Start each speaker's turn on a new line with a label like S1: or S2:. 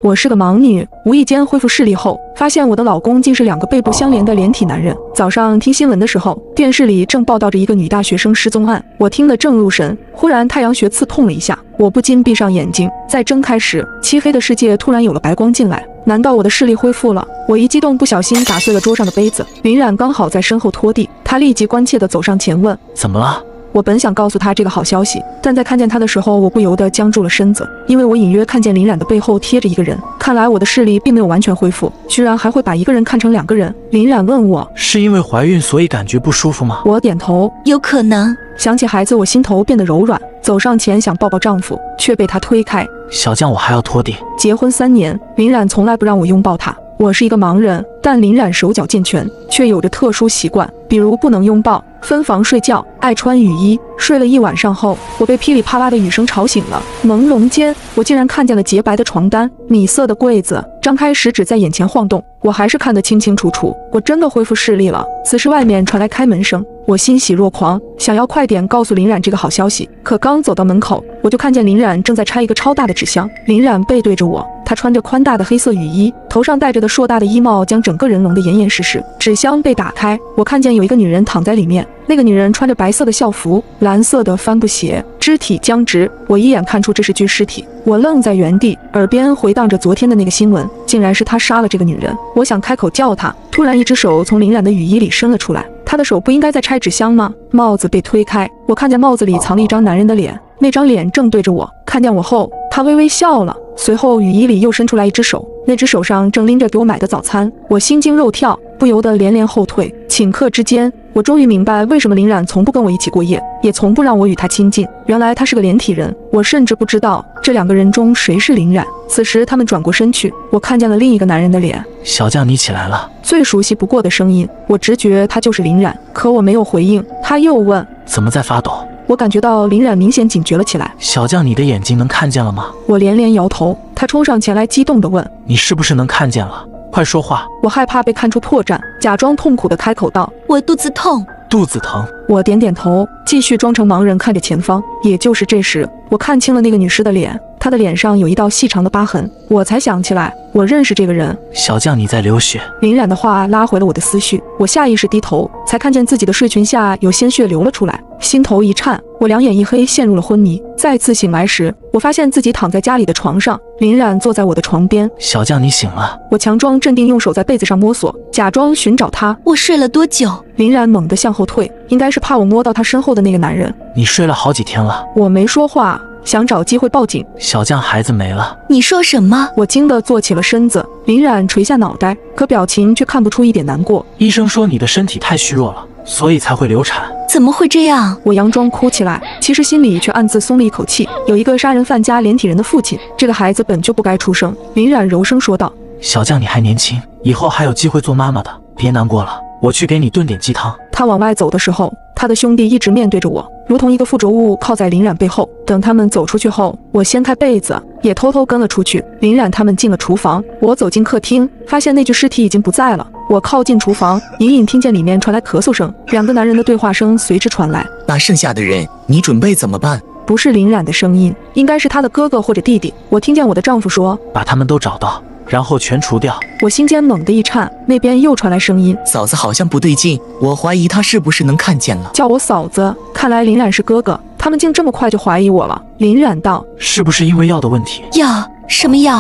S1: 我是个盲女，无意间恢复视力后，发现我的老公竟是2个背部相连的连体男人。早上听新闻的时候，电视里正报道着一个女大学生失踪案，我听得正入神，忽然太阳穴刺痛了一下，我不禁闭上眼睛，再睁开时，漆黑的世界突然有了白光进来。难道我的视力恢复了？我一激动，不小心打碎了桌上的杯子。林冉刚好在身后拖地，他立即关切地走上前问：
S2: 怎么了？
S1: 我本想告诉他这个好消息，但在看见他的时候，我不由得僵住了身子，因为我隐约看见林冉的背后贴着一个人。看来我的视力并没有完全恢复，居然还会把一个人看成2个人。林冉问我：
S2: 是因为怀孕所以感觉不舒服吗？
S1: 我点头，
S3: 有可能。
S1: 想起孩子，我心头变得柔软，走上前想抱抱丈夫，却被他推开。
S2: 小将，我还要拖地。
S1: 结婚3年，林冉从来不让我拥抱她。我是一个盲人，但林冉手脚健全，却有着特殊习惯，比如不能拥抱、分房睡觉、爱穿雨衣。睡了一晚上后，我被噼里啪啦的雨声吵醒了。朦胧间，我竟然看见了洁白的床单、米色的柜子，张开食指在眼前晃动，我还是看得清清楚楚。我真的恢复视力了。此时外面传来开门声，我欣喜若狂，想要快点告诉林冉这个好消息。可刚走到门口，我就看见林冉正在拆一个超大的纸箱。林冉背对着我，她穿着宽大的黑色雨衣，头上戴着的硕大的衣帽将整个人笼得严严实实。纸箱被打开，我看见有一个女人躺在里面，那个女人穿着白色的校服，蓝色的帆布鞋，肢体僵直，我一眼看出这是具尸体。我愣在原地，耳边回荡着昨天的那个新闻，竟然是他杀了这个女人。我想开口叫她，突然一只手从林冉的雨衣里伸了出来，她的手不应该在拆纸箱吗？帽子被推开，我看见帽子里藏了一张男人的脸，那张脸正对着我。看见我后，他微微笑了，随后雨衣里又伸出来一只手，那只手上正拎着给我买的早餐。我心惊肉跳，不由得连连后退。顷刻之间，我终于明白为什么林冉从不跟我一起过夜，也从不让我与他亲近。原来他是个连体人，我甚至不知道这2个人中谁是林冉。此时他们转过身去，我看见了另一个男人的脸。
S2: 小将，你起来了。
S1: 最熟悉不过的声音，我直觉他就是林冉，可我没有回应。他又问：
S2: 怎么在发抖？
S1: 我感觉到林冉明显警觉了起来。
S2: 小将，你的眼睛能看见了吗？
S1: 我连连摇头。他冲上前来，激动地问：
S2: 你是不是能看见了？快说话！
S1: 我害怕被看出破绽，假装痛苦地开口道：
S3: 我肚子痛。
S2: 肚子疼？
S1: 我点点头，继续装成盲人看着前方。也就是这时，我看清了那个女尸的脸，她的脸上有一道细长的疤痕，我才想起来，我认识这个人。
S2: 小将，你在流血。
S1: 林冉的话拉回了我的思绪，我下意识低头，才看见自己的睡裙下有鲜血流了出来，心头一颤，我两眼一黑，陷入了昏迷。再次醒来时，我发现自己躺在家里的床上，林冉坐在我的床边。
S2: 小将，你醒了。
S1: 我强装镇定，用手在被子上摸索，假装寻找他。
S3: 我睡了多久？
S1: 林冉猛地向后退，应该是怕我摸到他身后的那个男人。
S2: 你睡了好几天了。
S1: 我没说话，想找机会报警。
S2: 小将，孩子没了。
S3: 你说什么？
S1: 我惊得坐起了身子。林冉垂下脑袋，可表情却看不出一点难过。
S2: 医生说你的身体太虚弱了，所以才会流产。
S3: 怎么会这样？
S1: 我佯装哭起来，其实心里却暗自松了一口气。有一个杀人犯加连体人的父亲，这个孩子本就不该出生。林冉柔声说道：
S2: 小将，你还年轻，以后还有机会做妈妈的，别难过了，我去给你炖点鸡汤。
S1: 他往外走的时候，他的兄弟一直面对着我，如同一个附着物靠在林冉背后。等他们走出去后，我掀开被子，也偷偷跟了出去。林冉他们进了厨房，我走进客厅，发现那具尸体已经不在了。我靠近厨房，隐隐听见里面传来咳嗽声，2个男人的对话声随之传来。
S4: 那剩下的人，你准备怎么办？
S1: 不是林冉的声音，应该是他的哥哥或者弟弟。我听见我的丈夫说：
S2: 把他们都找到，然后全除掉。
S1: 我心间猛地一颤，那边又传来声音：
S4: 嫂子好像不对劲，我怀疑他是不是能看见了。
S1: 叫我嫂子，看来林冉是哥哥，他们竟这么快就怀疑我了。林冉道：
S2: 是不是因为药的问题？
S3: 药？什么药？